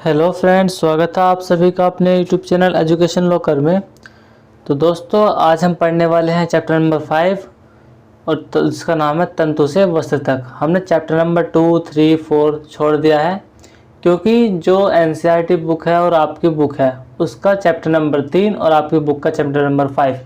Hello friends, स्वागत है आप सभी का अपने यूट्यूब चैनल एजुकेशन लॉकर में। तो दोस्तों, आज हम पढ़ने वाले हैं चैप्टर नंबर 5 और इसका नाम है तंतु से वस्त्र तक। हमने चैप्टर नंबर 2, 3, 4 छोड़ दिया है क्योंकि जो एनसीईआरटी बुक है और आपकी बुक है उसका चैप्टर नंबर 3 और आपकी बुक का चैप्टर नंबर 5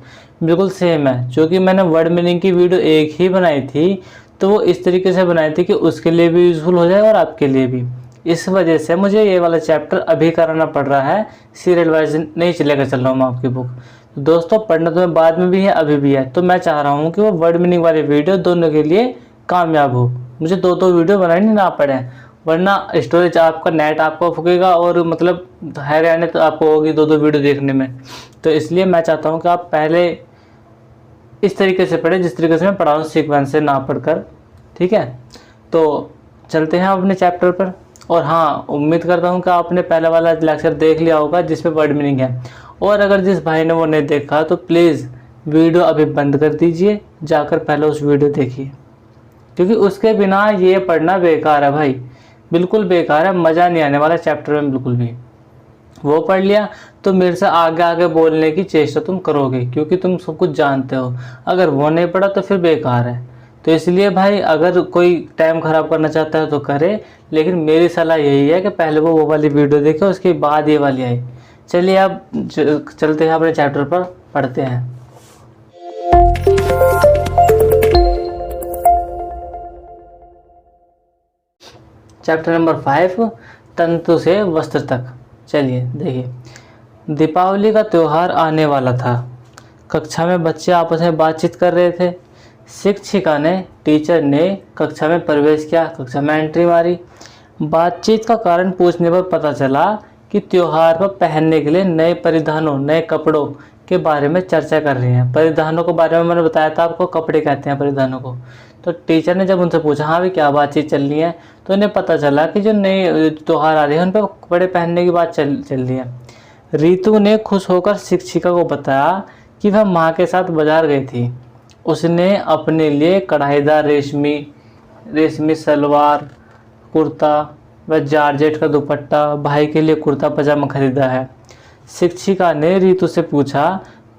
बिल्कुल सेम है। जो कि मैंने वर्ड मीनिंग की वीडियो एक ही बनाई थी, तो वो इस तरीके से बनाई थी कि उसके लिए भी यूज़फुल हो जाए और आपके लिए भी। इस वजह से मुझे ये वाला चैप्टर अभी कराना पड़ रहा है, सीरियल वाइज नहीं चलेगा चल रहा हूँ मैं आपकी बुक। तो दोस्तों, पढ़ना तो मैं बाद में भी है अभी भी है, तो मैं चाह रहा हूँ कि वो वर्ड मीनिंग वाली वीडियो दोनों के लिए कामयाब हो। मुझे दो दो वीडियो बनानी ना पड़े, वरना स्टोरेज आपका नेट आपको फूकेगा और मतलब हैरानी तो आपको होगी दो दो वीडियो देखने में। तो इसलिए मैं चाहता हूँ कि आप पहले इस तरीके से पढ़ें जिस तरीके से मैं पढ़ा हूँ, सीक्वेंस से ना पढ़कर। ठीक है, तो चलते हैं अपने चैप्टर पर। और हाँ, उम्मीद करता हूँ कि आपने पहला वाला लेक्चर देख लिया होगा जिसमें वर्ड मीनिंग है। और अगर जिस भाई ने वो नहीं देखा तो प्लीज़ वीडियो अभी बंद कर दीजिए, जाकर पहले उस वीडियो देखिए, क्योंकि उसके बिना ये पढ़ना बेकार है भाई, बिल्कुल बेकार है। मज़ा नहीं आने वाला चैप्टर में बिल्कुल भी। वो पढ़ लिया तो मेरे से आगे आगे बोलने की चेष्टा तुम करोगे क्योंकि तुम सब कुछ जानते हो। अगर वो नहीं पढ़ा तो फिर बेकार है। तो इसलिए भाई, अगर कोई टाइम ख़राब करना चाहता है तो करे, लेकिन मेरी सलाह यही है कि पहले वो वाली वीडियो देखे, उसके बाद ये वाली आई। चलिए अब चलते हैं अपने चैप्टर पर, पढ़ते हैं। चैप्टर नंबर 5, तंतु से वस्त्र तक। चलिए देखिए, दीपावली का त्यौहार आने वाला था। कक्षा में बच्चे आपस में बातचीत कर रहे थे। शिक्षिका ने, टीचर ने कक्षा में प्रवेश किया, कक्षा में एंट्री मारी। बातचीत का कारण पूछने पर पता चला कि त्योहार पर पहनने के लिए नए परिधानों, नए कपड़ों के बारे में चर्चा कर रही हैं। परिधानों के बारे में मैंने बताया था आपको, कपड़े कहते हैं परिधानों को। तो टीचर ने जब उनसे पूछा हाँ भी क्या बातचीत चल रही है, तो उन्हें पता चला कि जो नए त्योहार आ रहे हैं उन पर कपड़े पहनने की बात चल रही है। रीतू ने खुश होकर शिक्षिका को बताया कि वह माँ के साथ बाजार गई थी। उसने अपने लिए कढ़ाईदार रेशमी सलवार कुर्ता व जॉर्जेट का दुपट्टा, भाई के लिए कुर्ता पजामा खरीदा है। शिक्षिका ने रीतू से पूछा,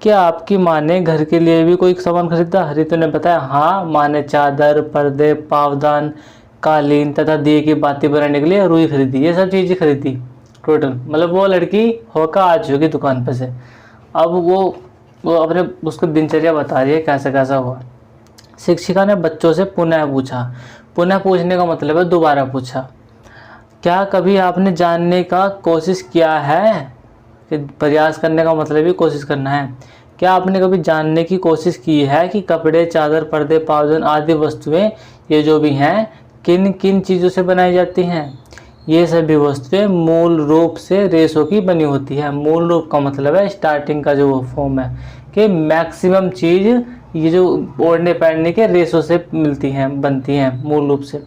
क्या आपकी माँ ने घर के लिए भी कोई सामान खरीदा? रीतू ने बताया, हाँ, माँ ने चादर, पर्दे, पावदान, कालीन तथा दिए की बाती बनाने के लिए रुई खरीदी। ये सब चीज़ें खरीदी टोटल। मतलब वो लड़की होकर आ चुकी दुकान पर से। अब वो अपने उसको दिनचर्या बता रही है कैसा कैसा हुआ। शिक्षिका ने बच्चों से पुनः पूछा। पुनः पूछने का मतलब है दोबारा पूछा। क्या कभी आपने जानने का कोशिश किया है? कि प्रयास करने का मतलब ही कोशिश करना है। क्या आपने कभी जानने की कोशिश की है कि कपड़े, चादर, पर्दे, पावदान आदि वस्तुएं, ये जो भी हैं, किन किन चीज़ों से बनाई जाती हैं? ये सभी वस्तुएं मूल रूप से रेशों की बनी होती है। मूल रूप का मतलब है स्टार्टिंग का जो फॉर्म है, कि मैक्सिमम चीज़ ये जो ओढ़ने पहनने के रेशों से मिलती हैं, बनती हैं मूल रूप से।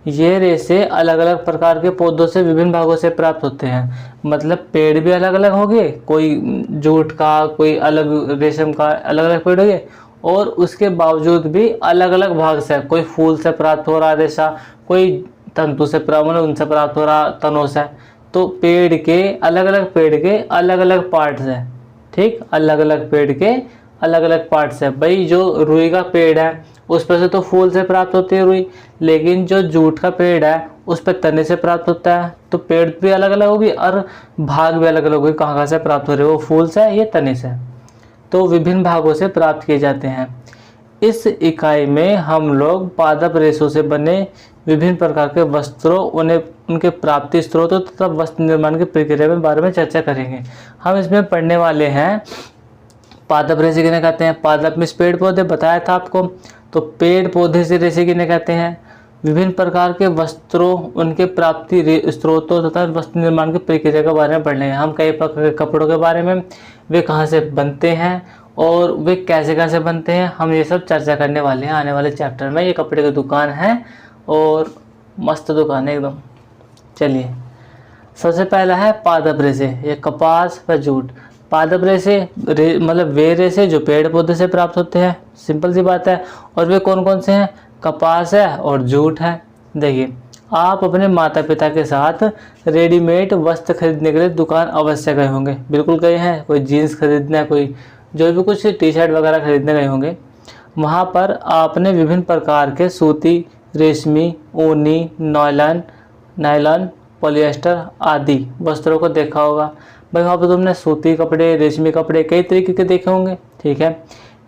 ये रेशे अलग अलग प्रकार के पौधों से विभिन्न भागों से प्राप्त होते हैं। मतलब पेड़ भी अलग अलग हो गए, कोई जूट का, कोई अलग रेशम का, अलग अलग पेड़ हो गए, और उसके बावजूद भी अलग अलग भाग से, कोई फूल से प्राप्त हो रहा रेशा, कोई तंतु से प्राप्त, मतलब उनसे प्राप्त हो रहा तनों से। तो पेड़ के अलग अलग पार्ट्स हैं। ठीक, अलग अलग पेड़ के अलग अलग पार्ट्स है। भाई जो रुई का पेड़ है उस पर से तो फूल से प्राप्त होती है रुई, लेकिन जो जूट का पेड़ है उस पर तने से प्राप्त होता है। तो पेड़ भी अलग अलग होगी और भाग भी अलग अलग होगी, कहाँ से प्राप्त हो रहे हैं, वो फूल से ये तने से। तो विभिन्न भागों से प्राप्त किए जाते हैं। इस इकाई में हम लोग पादप रेशों से बने विभिन्न प्रकार के वस्त्रों, उन्हें उनके प्राप्ति स्रोतों तथा वस्त्र निर्माण की प्रक्रिया में बारे में चर्चा करेंगे। हम इसमें पढ़ने वाले हैं पादप रेशे किन्हें कहते हैं। पादप में पेड़ पौधे बताया था आपको। तो पेड़ पौधे से रेशे किन्हें कहते हैं। विभिन्न प्रकार के वस्त्रों, उनके प्राप्ति स्रोतों तथा वस्त्र निर्माण की प्रक्रिया के बारे में पढ़ने हैं। हम कई प्रकार के कपड़ों के बारे में, वे कहाँ से बनते हैं और वे कैसे कैसे बनते हैं, हम ये सब चर्चा करने वाले हैं आने वाले चैप्टर में। ये कपड़े की दुकान है और मस्त दुकान है एकदम। चलिए, सबसे पहला है पादप रेशे, ये कपास व जूट। पादप रेशे मतलब वे रेशे जो पेड़ पौधे से प्राप्त होते हैं, सिंपल सी बात है। और वे कौन कौन से हैं? कपास है और जूट है। देखिए, आप अपने माता पिता के साथ रेडीमेड वस्त्र खरीदने के लिए दुकान अवश्य गए होंगे, बिल्कुल गए हैं। कोई जीन्स खरीदना, कोई जो भी कुछ टी शर्ट वगैरह खरीदने गए होंगे। वहाँ पर आपने विभिन्न प्रकार के सूती, रेशमी, ऊनी, नायलॉन, पॉलिएस्टर आदि वस्त्रों को देखा होगा। भाई वहाँ पर तुमने सूती कपड़े, रेशमी कपड़े कई तरीके के देखे होंगे, ठीक है।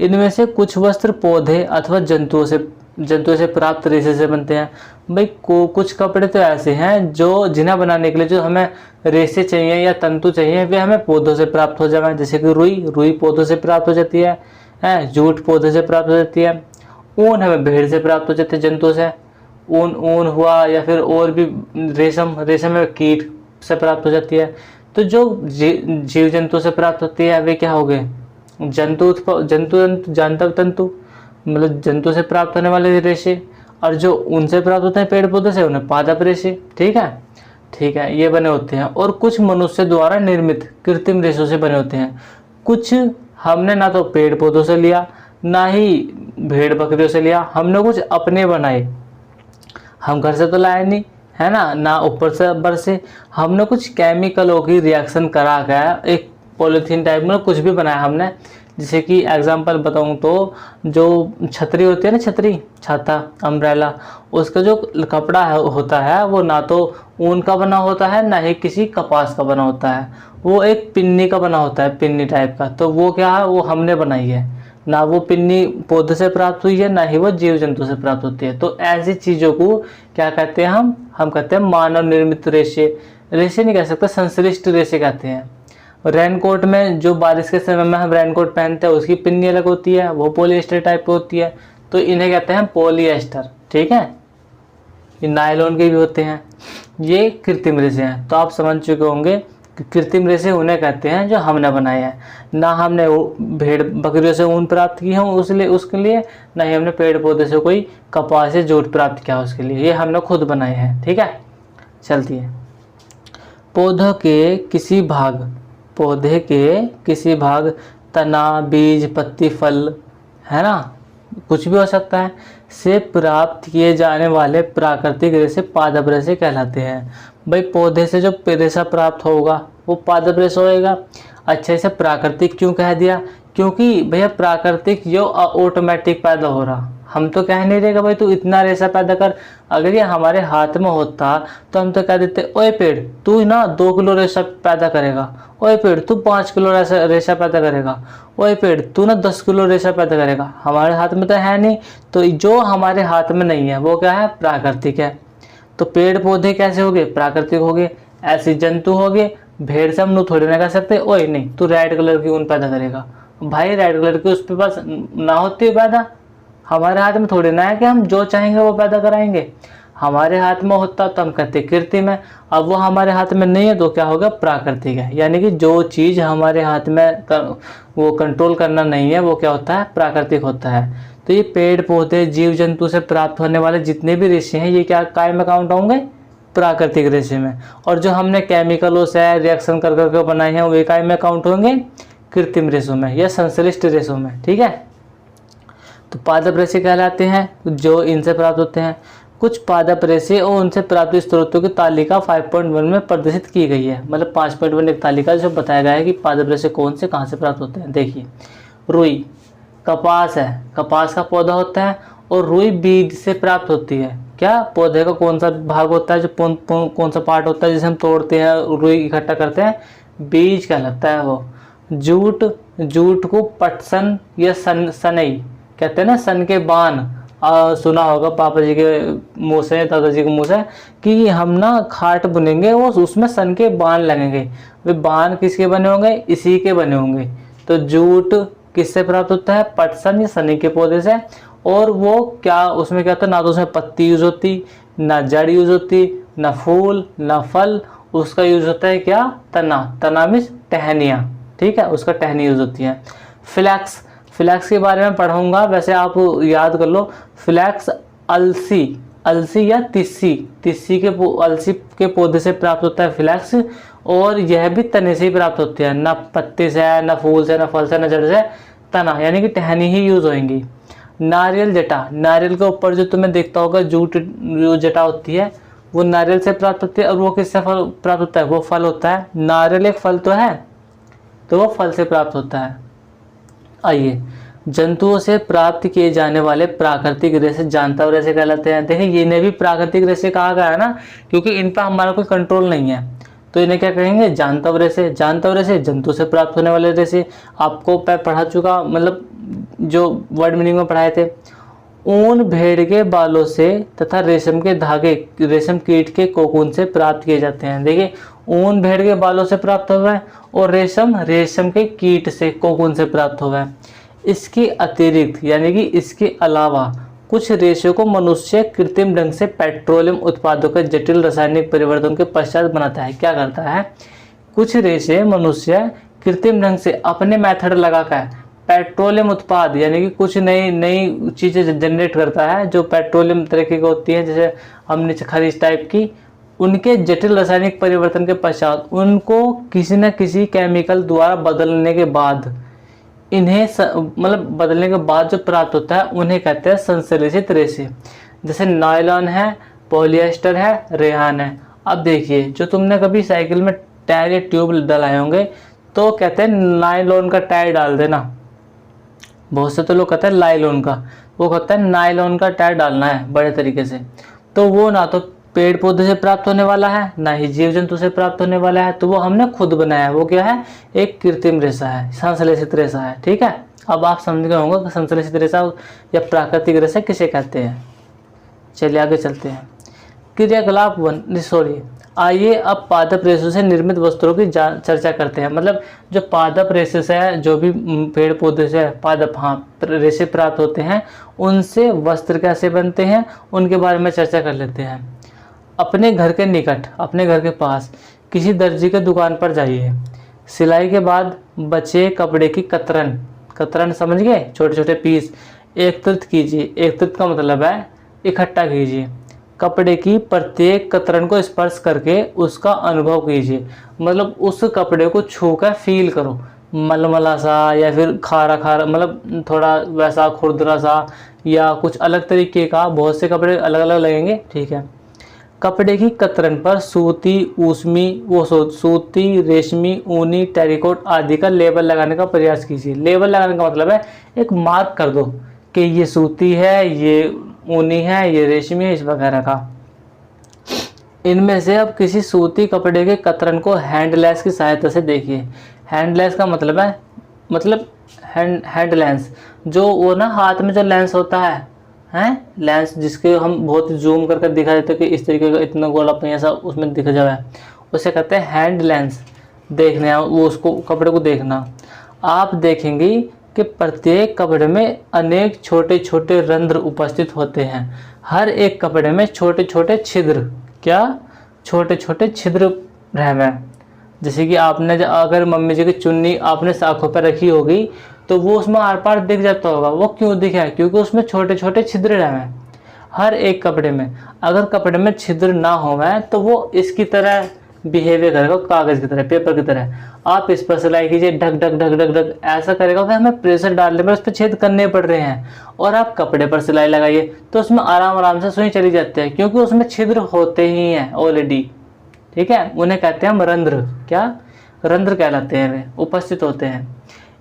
इनमें से कुछ वस्त्र पौधे अथवा जंतुओं से प्राप्त रेशे से बनते हैं। भाई कुछ कपड़े तो ऐसे हैं जो जिन्हें बनाने के लिए जो हमें रेशे चाहिए या तंतु चाहिए वे हमें पौधों से प्राप्त हो जाए। जैसे कि रुई पौधों से प्राप्त हो जाती है, जूट पौधे से प्राप्त हो जाती है, ऊन हमें भेड़ से प्राप्त हो जाती है, जंतुओं से ऊन हुआ, या फिर और भी रेशम में कीट से प्राप्त हो जाती है। तो जो जीव जंतु से प्राप्त होती है वे क्या हो गए? जानवर तंतु, मतलब जंतु से प्राप्त होने वाले रेशे, और जो उनसे प्राप्त होते हैं पेड़ पौधे से उन्हें पादप रेशे, ठीक है, ये बने होते हैं। और कुछ मनुष्य द्वारा निर्मित कृत्रिम रेशों से बने होते हैं। कुछ हमने ना तो पेड़ पौधों से लिया, ना ही भेड़ बकरियों से लिया, हमने कुछ अपने बनाए। हम घर से तो लाए नहीं, है ना ऊपर से ऊपर से हमने कुछ केमिकलों की रिएक्शन करा गया, एक पॉलीथीन टाइप में कुछ भी बनाया हमने। जैसे कि एग्जांपल बताऊं तो जो छतरी होती है ना, छाता, अम्ब्रेला, उसका जो कपड़ा होता है वो ना तो ऊन का बना होता है, ना ही किसी कपास का बना होता है, वो एक पिन्नी का बना होता है, पिन्नी टाइप का। तो वो क्या है, वो हमने बनाई है, ना वो पिन्नी पौधे से प्राप्त हुई है, ना ही वो जीव जंतु से प्राप्त होती है। तो ऐसी चीज़ों को क्या कहते हैं हम कहते हैं मानव निर्मित रेशे नहीं कह सकते, संश्लिष्ट रेशे कहते हैं। रेनकोट में जो बारिश के समय में हम रेनकोट पहनते हैं उसकी पिन्नी अलग होती है, वो पॉलिएस्टर टाइप की होती है, तो इन्हें कहते हैं पॉलिएस्टर, ठीक है। ये नायलॉन के भी होते हैं, ये कृत्रिम रेशे हैं। तो आप समझ चुके होंगे कि कृत्रिम रेशे उन्हें कहते हैं जो हमने बनाए हैं। ना हमने भेड़ बकरियों से ऊन प्राप्त की है उसके लिए, ना ही हमने पेड़ पौधे से कोई कपास से जूट प्राप्त किया उसके लिए, ये हमने खुद बनाए हैं, ठीक है। चलती है। पौधे के किसी भाग, तना, बीज, पत्ती, फल, है ना, कुछ भी हो सकता है, से प्राप्त किए जाने वाले प्राकृतिक रेशे पादप रेशे कहलाते हैं। भाई पौधे से जो रेशा प्राप्त होगा वो पादप रेशा होएगा। अच्छा, इसे प्राकृतिक क्यों कह दिया? क्योंकि भैया प्राकृतिक जो ऑटोमेटिक पैदा हो रहा, हम तो कह नहीं रहेगा भाई तू इतना रेशा पैदा कर। अगर ये हमारे हाथ में होता तो हम तो कह देते, ओए पेड़ तू ना 2 किलो रेशा पैदा करेगा, ओए पेड़ तू 5 किलो रेशा पैदा करेगा, ओए पेड़ तू ना 10 किलो रेशा पैदा करेगा। हमारे हाथ में तो है नहीं, तो जो हमारे हाथ में नहीं है वो क्या है? प्राकृतिक है। तो पेड़ पौधे कैसे हो गए? प्राकृतिक हो गए। ऐसे जंतु हो गए, भेड़ से हम थोड़ी ना कह सकते ओए नहीं तू रेड कलर की ऊन पैदा करेगा। भाई रेड कलर की उस पे पास ना होती है पैदा, हमारे हाथ में थोड़ी ना है कि हम जो चाहेंगे वो पैदा कराएंगे। हमारे हाथ में होता तो हम कहते कृत्रिम है, अब वो हमारे हाथ में नहीं है तो क्या होगा? प्राकृतिक है। यानी कि जो चीज़ हमारे हाथ में वो कंट्रोल करना नहीं है वो क्या होता है? प्राकृतिक होता है। तो ये पेड़ पौधे जीव जंतु से प्राप्त होने वाले जितने भी रेशे हैं ये क्या काय में काउंट होंगे? प्राकृतिक रेशे में। और जो हमने केमिकलों से रिएक्शन कर करके बनाए हैं वे काय में काउंट होंगे? कृत्रिम रेशों में या संश्लिष्ट रेशों में, ठीक है। तो पादप रेशे कहलाते हैं जो इनसे प्राप्त होते हैं। कुछ पादप रेशे और उनसे प्राप्त स्रोतों की तालिका 5.1 में प्रदर्शित की गई है। मतलब 5.1 एक तालिका जो बताया गया है कि पादप रेशे कौन से कहाँ से प्राप्त होते हैं। देखिए, रुई कपास है, कपास का पौधा होता है, और रुई बीज से प्राप्त होती है। क्या पौधे का कौन सा भाग होता है, जो कौन सा पार्ट होता है जिसे हम तोड़ते हैं रुई इकट्ठा करते हैं? बीज कहलाता है वो। जूट को पटसन या सनई कहते हैं ना, सन के बान। सुना होगा पापा जी के मुँह से, दादाजी के मुँह से, कि हम ना खाट बुनेंगे वो उसमें सन के बान लगेंगे। वे बान किसके बने होंगे? इसी के बने होंगे। तो जूट किससे प्राप्त होता है? पटसन या सनी के पौधे से। और वो क्या उसमें क्या होता है? ना तो उसमें पत्ती यूज होती, ना जड़ यूज होती, ना फूल, ना फल। उसका यूज होता है क्या? तना मीन्स टहनियाँ, ठीक है, उसका टहनी यूज होती है। फ्लैक्स के बारे में पढ़ाऊंगा, वैसे आप याद कर लो। फ्लैक्स अलसी या तिस्सी के पौधे से प्राप्त होता है फ्लैक्स, और यह भी तने से ही प्राप्त होती है, ना पत्ते से, ना फूल से, ना फल से, ना जड़ से, तना यानी कि टहनी ही यूज होंगी। नारियल जटा, नारियल के ऊपर जो तुम्हें दिखता होगा जूट जो जटा होती है वो नारियल से प्राप्त होती है, और वो किससे फल प्राप्त होता है, वो फल होता है। नारियल एक फल तो है, तो वो फल से प्राप्त होता है। आइए, जंतुओं से प्राप्त किए जाने वाले प्राकृतिक रेशे जानता रेशे कहलाते हैं। देखिए इन्हें भी प्राकृतिक रेशे कहा गया है ना, क्योंकि इन पर हमारा कोई कंट्रोल नहीं है, तो इन्हें क्या कहेंगे, जानता रेशे। जानता रेशे जंतु से प्राप्त होने वाले रेशे। आपको पढ़ा चुका, मतलब जो वर्ड मीनिंग में पढ़ाए थे, ऊन भेड़ के बालों से तथा रेशम के धागे रेशम कीट के कोकून से प्राप्त किए जाते हैं। देखिए ऊन भेड़ के बालों से प्राप्त हुआ है, और रेशम रेशम के कीट से कोकून से प्राप्त हुआ है। इसके अतिरिक्त यानी कि इसके अलावा कुछ रेशों को मनुष्य कृत्रिम ढंग से पेट्रोलियम उत्पादों के जटिल रासायनिक परिवर्तन के पश्चात बनाता है। क्या करता है, कुछ रेशे मनुष्य कृत्रिम ढंग से अपने मेथड लगाकर पेट्रोलियम उत्पाद यानी कि कुछ नई नई चीज़ें जनरेट करता है जो पेट्रोलियम तरीके की होती हैं, जैसे हमने खनिज टाइप की, उनके जटिल रासायनिक परिवर्तन के पश्चात उनको किसी न किसी केमिकल द्वारा बदलने के बाद इन्हें मतलब बदलने के बाद जो प्राप्त होता है उन्हें कहते हैं संश्लेषित रेशे। जैसे नायलॉन है, पॉलिएस्टर है, रेहान है। अब देखिए जो तुमने कभी साइकिल में टायर या ट्यूब डलाए होंगे तो कहते हैं नायलॉन का टायर डाल देना, बहुत से तो लोग कहते हैं लाइलॉन का, वो कहता है नायलॉन का टायर डालना है बड़े तरीके से। तो वो ना तो पेड़ पौधे से प्राप्त होने वाला है, ना ही जीव जंतु से प्राप्त होने वाला है, तो वो हमने खुद बनाया है। वो क्या है, एक कृत्रिम रेशा है, संश्लेषित रेशा है। ठीक है, अब आप समझ गए होंगे कि संश्लेषित रेशा या प्राकृतिक रेशा किसे कहते हैं। चलिए आगे चलते हैं। क्रियाकलाप आइए अब पादप रेशों से निर्मित वस्त्रों की चर्चा करते हैं। मतलब जो पादप रेशे से है, जो भी पेड़ पौधे से पादप रेशे प्राप्त होते हैं, उनसे वस्त्र कैसे बनते हैं उनके बारे में चर्चा कर लेते हैं। अपने घर के निकट, अपने घर के पास किसी दर्जी के दुकान पर जाइए। सिलाई के बाद बचे कपड़े की कतरन समझ गए, छोटे छोटे पीस एकत्रित कीजिए। एकत्रित का मतलब है इकट्ठा कीजिए। कपड़े की प्रत्येक कतरन को स्पर्श करके उसका अनुभव कीजिए। मतलब उस कपड़े को छू कर फील करो, मलमला सा या फिर खारा खारा, मतलब थोड़ा वैसा खुरदरा सा या कुछ अलग तरीके का। बहुत से कपड़े अलग अलग लगेंगे, ठीक है। कपड़े की कतरन पर सूती, सूती, रेशमी, ऊनी, टेरिकोट आदि का लेबल लगाने का प्रयास कीजिए। लेबल लगाने का मतलब है एक मार्क कर दो कि ये सूती है, ये ऊनी है, ये रेशमी है, इस वगैरह का। इनमें से अब किसी सूती कपड़े के कतरन को हैंडलेस की सहायता से देखिए। हैंडलेस का मतलब है हैंड लेंस, जो वो ना हाथ में जो लेंस होता है लेंस, जिसके हम बहुत जूम करके दिखा देते कि इस तरीके का इतना गोलापन ऐसा उसमें दिख जाए, उसे कहते हैं हैंड लेंस। देखने वो उसको कपड़े को देखना, आप देखेंगे कि प्रत्येक कपड़े में अनेक छोटे छोटे रंध्र उपस्थित होते हैं। हर एक कपड़े में छोटे छोटे छिद्र, क्या छोटे छोटे छिद्र रहते। जैसे कि आपने अगर मम्मी जी की चुन्नी आपने आँखों पर रखी होगी तो वो उसमें आर पार दिख जाता होगा। वो क्यों दिखा है, क्योंकि उसमें छोटे छोटे छिद्र रहे हर एक कपड़े में। अगर कपड़े में छिद्र ना हो तो वो इसकी तरह बिहेवियर करेगा, कागज़ की तरह, पेपर की तरह। आप इस पर सिलाई कीजिए, ढक ढक ढक ढक ढक ऐसा करेगा कि हमें प्रेशर डालने पर उस पर छेद करने पड़ रहे हैं। और आप कपड़े पर सिलाई लगाइए तो उसमें आराम आराम से सुई चली जाती है, क्योंकि उसमें छिद्र होते ही हैं ऑलरेडी। ठीक है, उन्हें कहते हैं हम रंध्र, क्या रंध्र कहलाते हैं, वे उपस्थित होते हैं।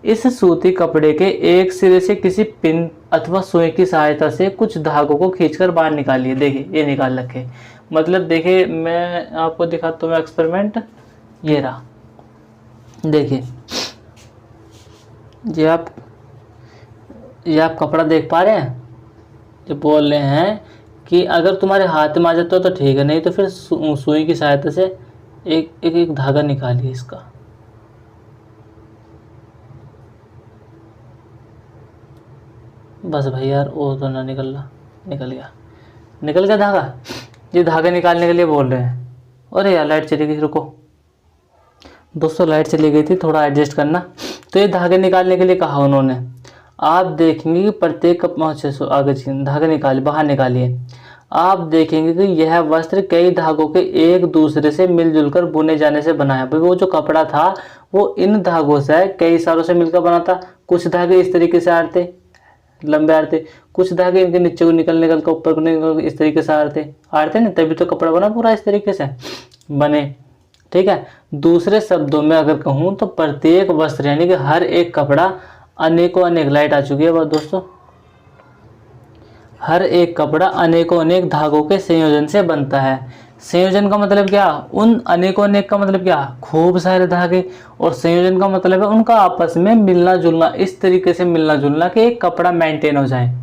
इस सूती कपड़े के एक सिरे से किसी पिन अथवा सुई की सहायता से कुछ धागों को खींचकर बाहर निकालिए। देखिए ये निकाल रखे, मतलब देखिए मैं आपको दिखाता हूँ एक्सपेरिमेंट। ये रहा, देखिए ये आप कपड़ा देख पा रहे हैं। जो बोल रहे हैं कि अगर तुम्हारे हाथ में आ जाता हो तो ठीक है, नहीं तो फिर सुई की सहायता से एक एक एक धागा निकालिए इसका। बस भाई यार, वो तो ना निकल गया धागा। ये धागा निकालने के लिए बोल रहे हैं। अरे यार लाइट चली गई, रुको दोस्तों, लाइट चली गई थी, थोड़ा एडजस्ट करना। तो ये धागे निकालने के लिए कहा उन्होंने। आप देखेंगे कि प्रत्येक आगे धागे निकालिए, बाहर निकालिए। आप देखेंगे कि यह वस्त्र कई धागों के एक दूसरे से मिलजुल कर बुने जाने से बना है। भाई वो जो कपड़ा था वो इन धागों से कई सालों से मिलकर बना था। कुछ धागे इस तरीके से आ रहे थे, लंबे आ रहे थे, कुछ धागे इनके नीचे को निकल निकल कर ऊपर को निकल इस तरीके से आ रहे थे ना, तभी तो कपड़ा बना पूरा इस तरीके से बने। ठीक है, दूसरे शब्दों में अगर कहूँ तो प्रत्येक वस्त्र यानी कि हर एक कपड़ा अनेकों अनेक, लाइट आ चुकी है बात दोस्तों, हर एक कपड़ा अनेकों अनेक धागों के संयोजन से बनता है। संयोजन का मतलब क्या, उन अनेकों अनेक का मतलब क्या, खूब सारे धागे, और संयोजन का मतलब है उनका आपस में मिलना जुलना, इस तरीके से मिलना जुलना कि एक कपड़ा मेंटेन हो जाए।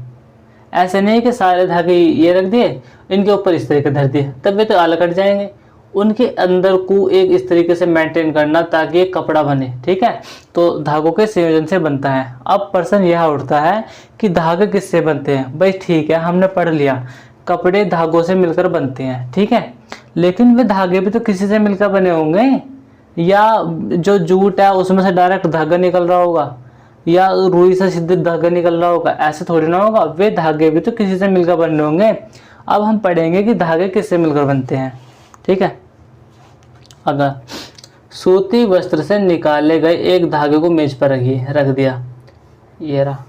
ऐसे नहीं कि सारे धागे ये रख दिए इनके ऊपर इस तरीके धर दिए, तब वे तो अलग कट जाएंगे। उनके अंदर को एक इस तरीके से मेंटेन करना ताकि एक कपड़ा बने। ठीक है, तो धागों के संयोजन से बनता है। अब प्रश्न यह उठता है कि धागे किससे बनते हैं। भाई ठीक है, हमने पढ़ लिया कपड़े धागों से मिलकर बनते हैं, ठीक है, लेकिन वे धागे भी तो किसी से मिलकर बने होंगे, या जो जूट है उसमें से डायरेक्ट धागा निकल रहा होगा, या रुई से सीधे धागा निकल रहा होगा, ऐसे थोड़ी ना होगा। वे धागे भी तो किसी से मिलकर बने होंगे। अब हम पढ़ेंगे कि धागे किससे मिलकर बनते हैं। ठीक है, अगर सूती वस्त्र से निकाले गए एक धागे को मेज पर रख दिया, ये रहा,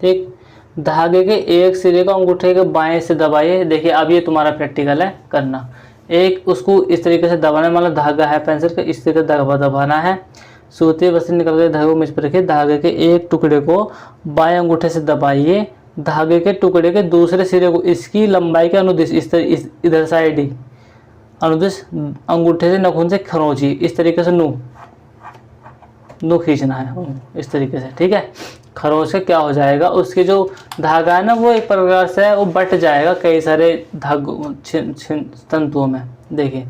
ठीक, धागे के एक सिरे को अंगूठे के बाएं से दबाइए। देखिए अब ये तुम्हारा प्रैक्टिकल है करना, एक उसको इस तरीके से दबाना, मतलब धागा है पेंसिल का, इस तरीके से दबाना है। सूती वस्त्र निकल गए धागे को मेज पर रखिए, धागे के एक टुकड़े को बाएं अंगूठे से दबाइए, धागे के टुकड़े के दूसरे सिरे को इसकी लंबाई के अनुदिश इधर साइड ही अनुदिश अंगूठे से नखून से खरोंची, इस तरीके से नू खींचना है इस तरीके से। ठीक है, खरोंच से क्या हो जाएगा, उसके जो धागा है ना वो एक प्रकार से वो बट जाएगा कई सारे धागों तंतुओं में। देखिए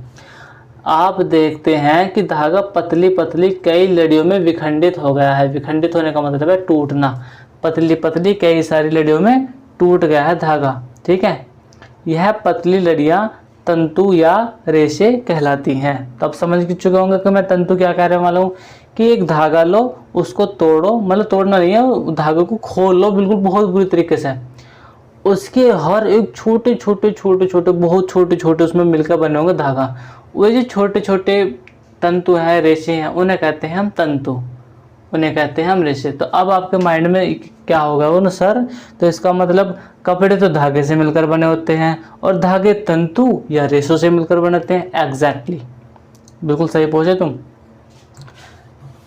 आप देखते हैं कि धागा पतली पतली कई लड़ियों में विखंडित हो गया है। विखंडित होने का मतलब है टूटना, पतली पतली कई सारी लड़ियों में टूट गया है धागा। ठीक है, यह पतली लड़ियां तंतु या रेशे कहलाती हैं। तो अब समझ चुके होंगे कि मैं तंतु क्या कह रहे वाला हूँ, कि एक धागा लो, उसको तोड़ो, मतलब तोड़ना नहीं है, धागे को खोल लो बिल्कुल बहुत बुरी तरीके से, उसके हर एक छोटे छोटे छोटे छोटे बहुत छोटे छोटे उसमें मिलकर बने होंगे धागा। वो जो छोटे छोटे तंतु हैं, रेशे हैं, उन्हें कहते हैं हम तंतु, उन्हें कहते हैं हम रेशे। तो अब आपके माइंड में क्या होगा वो ना सर, तो इसका मतलब कपड़े तो धागे से मिलकर बने होते हैं और धागे तंतु या रेशों से मिलकर बनते हैं। एग्जैक्टली, बिल्कुल सही पहुंचे तुम।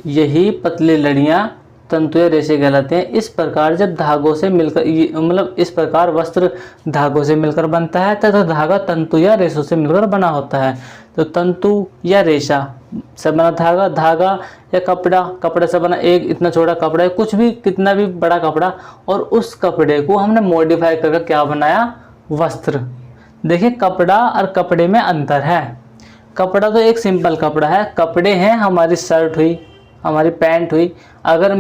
यही पतली लड़ियां तंतु या रेशे कहलाते हैं। इस प्रकार जब धागों से मिलकर मतलब इस प्रकार वस्त्र धागों से मिलकर बनता है तथा धागा तंतु या रेशों से मिलकर बना होता है। तो तंतु या रेशा से बना धागा, धागा या कपड़ा, कपड़े से बना एक इतना छोटा कपड़ा है, कुछ भी कितना भी बड़ा कपड़ा, और उस कपड़े को हमने मॉडिफाई करके क्या बनाया, वस्त्र। देखिए कपड़ा और कपड़े में अंतर है। कपड़ा तो एक सिंपल कपड़ा है, कपड़े हैं हमारी शर्ट हुई, हमारी पैंट हुई। अगर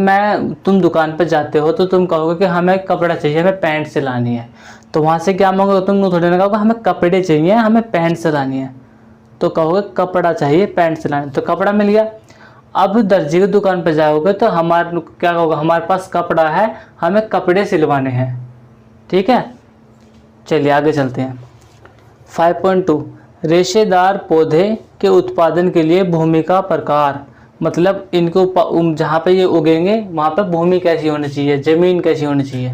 तुम दुकान पर जाते हो तो तुम कहोगे कि हमें कपड़ा चाहिए, हमें पैंट सिलानी है, तो वहाँ से क्या मांगोगे तुम, थोड़ी ना कहोगे हमें कपड़े चाहिए, हमें पैंट सिलानी है, तो कहोगे कपड़ा चाहिए पैंट सिलानी, तो कपड़ा मिल गया। अब दर्जी की दुकान पर जाओगे तो हमारे क्या कहोगे, हमारे पास कपड़ा है, हमें कपड़े सिलवाने हैं। ठीक है, चलिए आगे चलते हैं। 5.2 रेशेदार पौधे के उत्पादन के लिए भूमि का प्रकार, मतलब इनको जहाँ पे ये उगेंगे वहाँ पे भूमि कैसी होनी चाहिए, ज़मीन कैसी होनी चाहिए।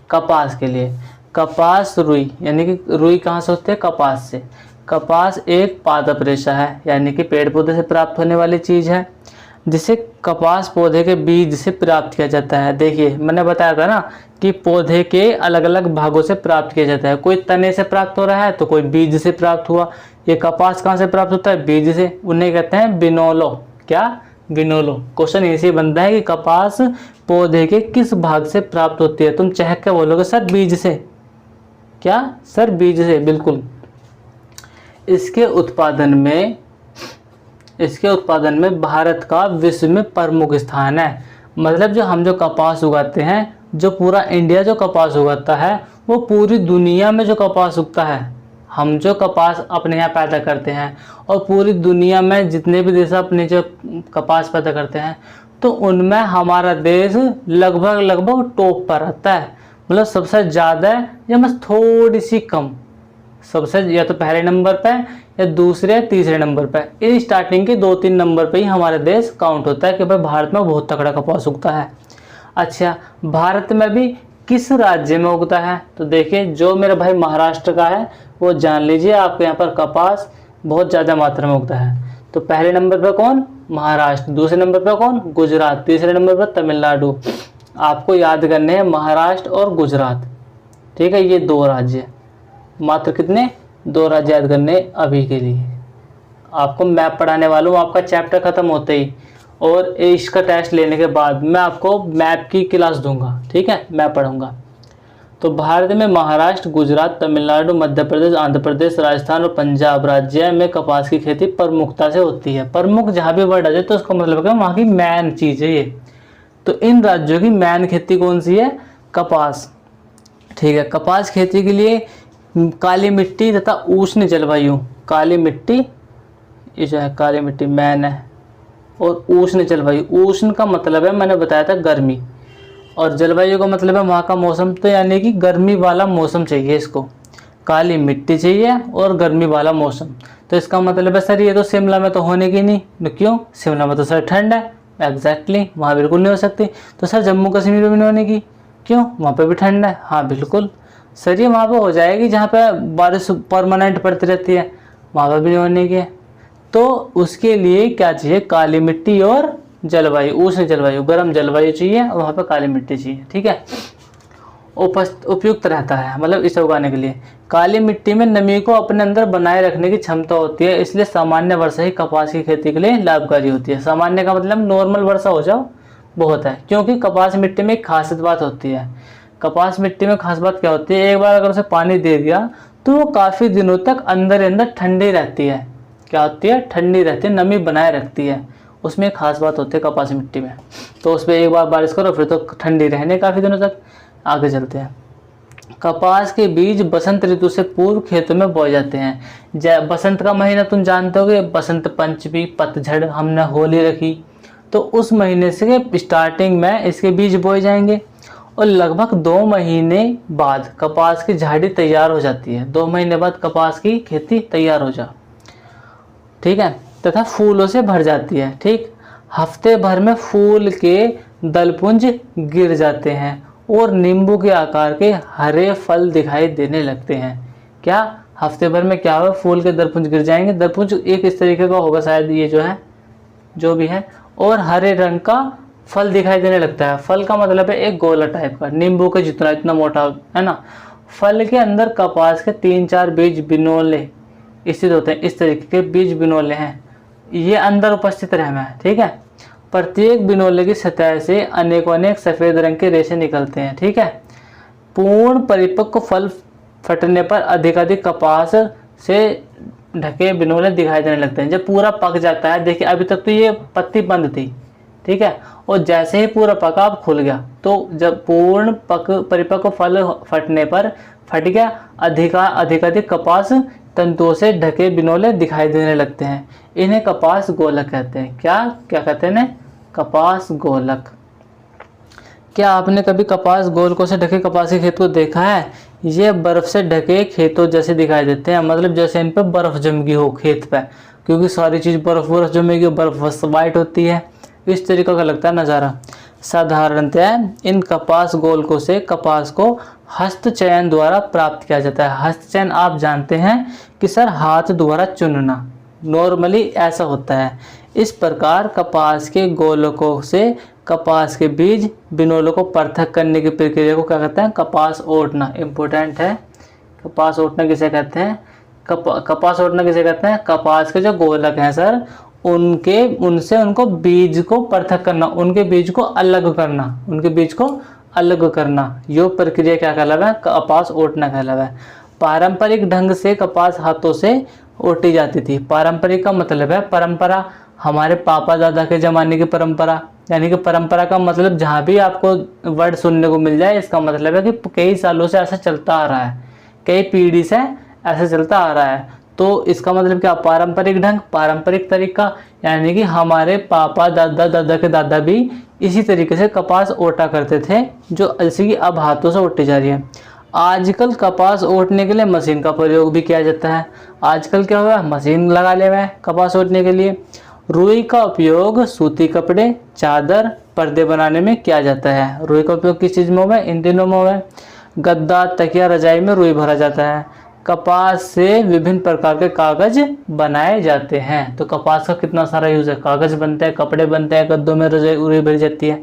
कपास के लिए कपास रुई, यानी कि रुई कहाँ से होती है, कपास से। कपास एक पादप रेशा है, यानी कि पेड़ पौधे से प्राप्त होने वाली चीज़ है, जिसे कपास पौधे के बीज से प्राप्त किया जाता है। देखिए मैंने बताया था ना कि पौधे के अलग अलग भागों से प्राप्त किया जाता है, कोई तने से प्राप्त हो रहा है तो कोई बीज से प्राप्त हुआ। ये कपास कहाँ से प्राप्त होता है, बीज से, उन्हें कहते हैं बिनोलो। क्या, बिनोलो। क्वेश्चन ऐसे बनता है कि कपास पौधे के किस भाग से प्राप्त होती है, तुम चहक के बोलोगे सर बीज से। क्या सर, बीज से, बिल्कुल। इसके उत्पादन में भारत का विश्व में प्रमुख स्थान है। मतलब जो कपास उगाते हैं, जो पूरा इंडिया जो कपास उगाता है, वो पूरी दुनिया में जो कपास उगता है, हम जो कपास अपने यहाँ पैदा करते हैं और पूरी दुनिया में जितने भी देश अपने जो कपास पैदा करते हैं, तो उनमें हमारा देश लगभग टॉप पर आता है। मतलब सबसे ज़्यादा या बस थोड़ी सी कम, सबसे या तो पहले नंबर पे या दूसरे या तीसरे नंबर पे, इस स्टार्टिंग के 2-3 नंबर पे ही हमारा देश काउंट होता है कि भाई भारत में बहुत तगड़ा कपास उगता है। अच्छा, भारत में भी किस राज्य में उगता है? तो देखिए जो मेरे भाई महाराष्ट्र का है वो जान लीजिए, आपके यहाँ पर कपास बहुत ज़्यादा मात्रा में उगता है। तो पहले नंबर पर कौन? महाराष्ट्र। दूसरे नंबर पर कौन? गुजरात। तीसरे नंबर पर तमिलनाडु। आपको याद करने हैं महाराष्ट्र और गुजरात, ठीक है, ये 2 राज्य, मात्र कितने? 2 राज्य याद करने अभी के लिए। आपको मैप पढ़ाने वाला हूँ, आपका चैप्टर खत्म होते ही और इसका टेस्ट लेने के बाद मैं आपको मैप की क्लास दूंगा, ठीक है, मैं पढ़ूंगा। तो भारत में महाराष्ट्र, गुजरात, तमिलनाडु, मध्य प्रदेश, आंध्र प्रदेश, राजस्थान और पंजाब राज्य में कपास की खेती प्रमुखता से होती है। प्रमुख जहाँ भी वर्ड आ जाए तो उसका मतलब है वहाँ की मेन चीज़ है ये। तो इन राज्यों की मेन खेती कौन सी है? कपास, ठीक है। कपास खेती के लिए काली मिट्टी तथा उष्ण जलवायु, काली मिट्टी, ये जो है काली मिट्टी मेन है, और उष्ण जलवायु, उष्ण का मतलब है मैंने बताया था गर्मी, और जलवायु का मतलब है वहाँ का मौसम, तो यानी कि गर्मी वाला मौसम चाहिए इसको, काली मिट्टी चाहिए और गर्मी वाला मौसम। तो इसका मतलब है सर ये तो शिमला में तो होने की नहीं, तो क्यों? शिमला में तो सर ठंड है, एग्जैक्टली वहाँ बिल्कुल नहीं हो सकती। तो सर जम्मू कश्मीर में भी नहीं होने की, क्यों? वहाँ पे भी ठंड है, हाँ बिल्कुल सर ये वहाँ पे हो जाएगी जहाँ पे बारिश परमानेंट पड़ती रहती है, वहाँ पर भी नहीं होने की। तो उसके लिए क्या चाहिए? काली मिट्टी और जलवायु, उष्ण जलवायु, गर्म जलवायु चाहिए, वहाँ पे काली मिट्टी चाहिए, ठीक है। उपयुक्त रहता है मतलब इसे उगाने के लिए। काली मिट्टी में नमी को अपने अंदर बनाए रखने की क्षमता होती है, इसलिए सामान्य वर्षा ही कपास की खेती के लिए लाभकारी होती है। सामान्य का मतलब नॉर्मल वर्षा हो जाओ बहुत है, क्योंकि कपास मिट्टी में एक खासियत बात होती है। कपास मिट्टी में खास बात क्या होती है? एक बार अगर उसे पानी दे दिया तो वो काफ़ी दिनों तक अंदर ठंडी रहती है। क्या होती है? ठंडी रहती है, नमी बनाए रखती है, उसमें एक खास बात होती है कपास मिट्टी में। तो उस पर एक बार बारिश करो फिर तो ठंडी रहने काफ़ी दिनों तक। आगे चलते हैं। कपास के बीज बसंत ऋतु से पूर्व खेतों में बोए जाते हैं। बसंत का महीना तुम जानते होगे, बसंत पंचमी, पतझड़, हमने होली रखी, तो उस महीने से स्टार्टिंग में इसके बीज बोए जाएंगे और लगभग 2 महीने बाद कपास की झाड़ी तैयार हो जाती है। 2 महीने बाद कपास की खेती तैयार हो जा, ठीक है, तथा फूलों से भर जाती है, ठीक। हफ्ते भर में फूल के दलपुंज गिर जाते हैं और नींबू के आकार के हरे फल दिखाई देने लगते हैं। क्या? हफ्ते भर में क्या होगा? फूल के दलपुंज गिर जाएंगे। दलपुंज एक इस तरीके का होगा शायद, ये जो है जो भी है, और हरे रंग का फल दिखाई देने लगता है। फल का मतलब है एक गोला टाइप का, नींबू के जितना, इतना मोटा है ना। फल के अंदर कपास के 3-4 बीज बिनोले स्थित होते हैं। इस तरीके के बीज बिनोले हैं, ये अंदर उपस्थित रहना है, ठीक है। प्रत्येक बिनोले की सतह से अनेक सफ़ेद रंग के रेशे निकलते हैं, ठीक है। पूर्ण परिपक्व फल फटने पर अधिकाधिक कपास से ढके बिनोले दिखाई देने लगते हैं। जब पूरा पक जाता है, देखिए अभी तक तो ये पत्ती बंद थी, ठीक है, और जैसे ही पूरा पका अब खुल गया, तो जब पूर्ण परिपक्व फल फटने पर फट गया, अधिकाधिक कपास तंतुओं से ढके बिनोले दिखाई देने लगते हैं। इन्हें कपास गोलक कहते हैं। क्या कहते हैं इन्हें? कपास गोलक। क्या आपने कभी कपास गोलकों से ढके कपास के खेत को देखा है? ये बर्फ से ढके खेतों जैसे दिखाई देते हैं, मतलब जैसे इन पर बर्फ जम गई हो खेत पे, क्योंकि सारी चीज़ बर्फ जमेगी, बर्फ वाइट होती है, इस तरीके का लगता है नज़ारा। साधारणतः इन कपास गोलकों से कपास को हस्त चयन द्वारा प्राप्त किया जाता है। हस्त चयन आप जानते हैं कि सर हाथ द्वारा चुनना, नॉर्मली ऐसा होता है। इस प्रकार कपास के गोलकों से कपास के बीज बिनोलों को पृथक करने की प्रक्रिया को क्या कहते हैं? कपास ओटना। इम्पोर्टेंट है, कपास ओटना किसे कहते हैं? कपास ओटना किसे कहते हैं? कपास के जो गोलक हैं सर, उनसे उनको बीज को पृथक करना, उनके बीज को अलग करना, यो प्रक्रिया क्या कहलावा है? कपास ओटना कहलावा है। पारंपरिक ढंग से कपास हाथों से ओटी जाती थी। पारंपरिक का मतलब है परंपरा, हमारे पापा दादा के ज़माने की परंपरा, यानी कि परंपरा का मतलब जहाँ भी आपको वर्ड सुनने को मिल जाए, इसका मतलब है कि कई सालों से ऐसा चलता आ रहा है, कई पीढ़ी से ऐसा चलता आ रहा है। तो इसका मतलब क्या? पारंपरिक ढंग, पारंपरिक तरीका, यानी कि हमारे पापा दादा के दादा भी इसी तरीके से कपास ओटा करते थे, जो जैसे कि अब हाथों से ओटी जा रही है। आजकल कपास ओटने के लिए मशीन का प्रयोग भी किया जाता है। आजकल क्या हुआ? मशीन लगा ले हुए हैं कपास ओटने के लिए। रुई का उपयोग सूती कपड़े, चादर, पर्दे बनाने में किया जाता है। रुई का उपयोग किस चीज़ में हुआ है? इन तीनों में हुआ है। गद्दा, तकिया, रजाई में रुई भरा जाता है। कपास से विभिन्न प्रकार के कागज बनाए जाते हैं। तो कपास का कितना सारा यूज है, कागज बनते हैं, कपड़े बनते हैं, गद्दों में रजाई रुई भरी जाती है।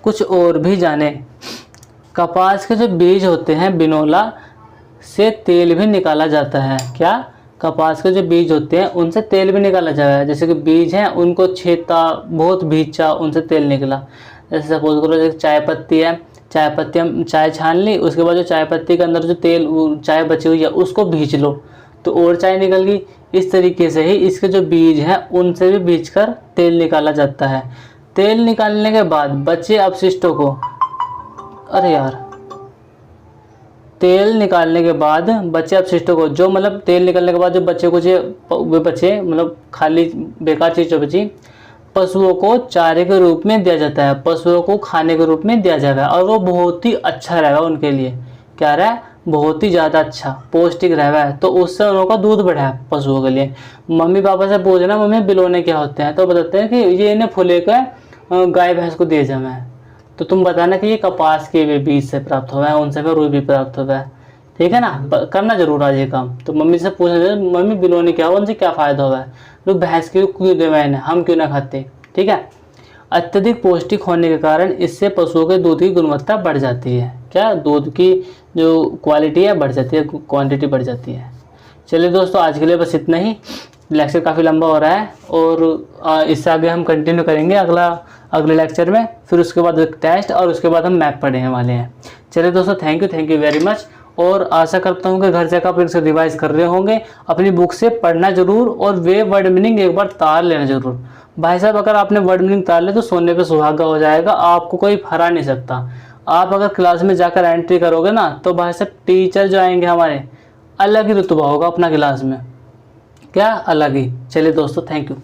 कुछ और भी जाने। कपास के जो बीज होते हैं बिनोला से तेल भी निकाला जाता है। क्या? कपास के जो बीज होते हैं उनसे तेल भी निकाला जाता है। जैसे कि बीज हैं उनको छेदा, बहुत भींचा, उनसे तेल निकला। जैसे सपोज करो जैसे चाय पत्ती है, चाय पत्ती हम चाय छान ली, उसके बाद जो चाय पत्ती के अंदर जो तेल चाय बची हुई है उसको भींच लो तो और चाय निकल गई। इस तरीके से ही इसके जो बीज हैं उनसे भी भींच कर तेल निकाला जाता है। तेल निकालने के बाद बचे अपशिष्टों को, अरे यार, तेल निकालने के बाद बचे अपशिष्टों को, जो मतलब तेल निकालने के बाद जो बचे कुछ वे बचे मतलब खाली बेकार चीज़ जो बची, पशुओं को चारे के रूप में दिया जाता है। पशुओं को खाने के रूप में दिया जाएगा और वो बहुत ही अच्छा रहेगा उनके लिए। क्या रहा है? बहुत ही ज़्यादा अच्छा पौष्टिक रहेगा है। तो उससे उनका दूध बढ़ा है पशुओं के लिए। मम्मी पापा से पूछना मम्मी बिलोने क्या होते हैं, तो बताते हैं कि ये इन्हें फुले का गाय भैंस को दिए जाए। तो तुम बताना कि ये कपास के वे बीज से प्राप्त हुआ है, उनसे फिर रुई भी प्राप्त हुआ है। ठीक है ना? करना जरूर आज ये काम। तो मम्मी से पूछना, मम्मी बिलोनी क्या हुआ, उनसे क्या फायदा हुआ है, लोग भैंस की क्यों देवा इन्हें, हम क्यों ना खाते। ठीक है। अत्यधिक पौष्टिक होने के कारण इससे पशुओं के दूध की गुणवत्ता बढ़ जाती है। क्या? दूध की जो क्वालिटी है बढ़ जाती है, क्वांटिटी बढ़ जाती है। चलिए दोस्तों, आज के लिए बस इतना ही। लेक्चर काफ़ी लंबा हो रहा है और इससे आगे हम कंटिन्यू करेंगे अगले लेक्चर में। फिर उसके बाद टेस्ट और उसके बाद हम मैप पढ़ने वाले हैं। चलिए दोस्तों, थैंक यू वेरी मच। और आशा करता हूँ कि घर से आप इसे रिवाइज कर रहे होंगे। अपनी बुक से पढ़ना जरूर और वे वर्ड मीनिंग एक बार तार लेना जरूर। भाई साहब, अगर आपने वर्ड मीनिंग तार ले तो सोने पे सुहागा हो जाएगा, आपको कोई हरा नहीं सकता। आप अगर क्लास में जाकर एंट्री करोगे ना तो भाई साहब टीचर जो आएंगे हमारे, अलग ही रुतबा होगा अपना क्लास में। क्या? अलग ही। चलिए दोस्तों, थैंक यू।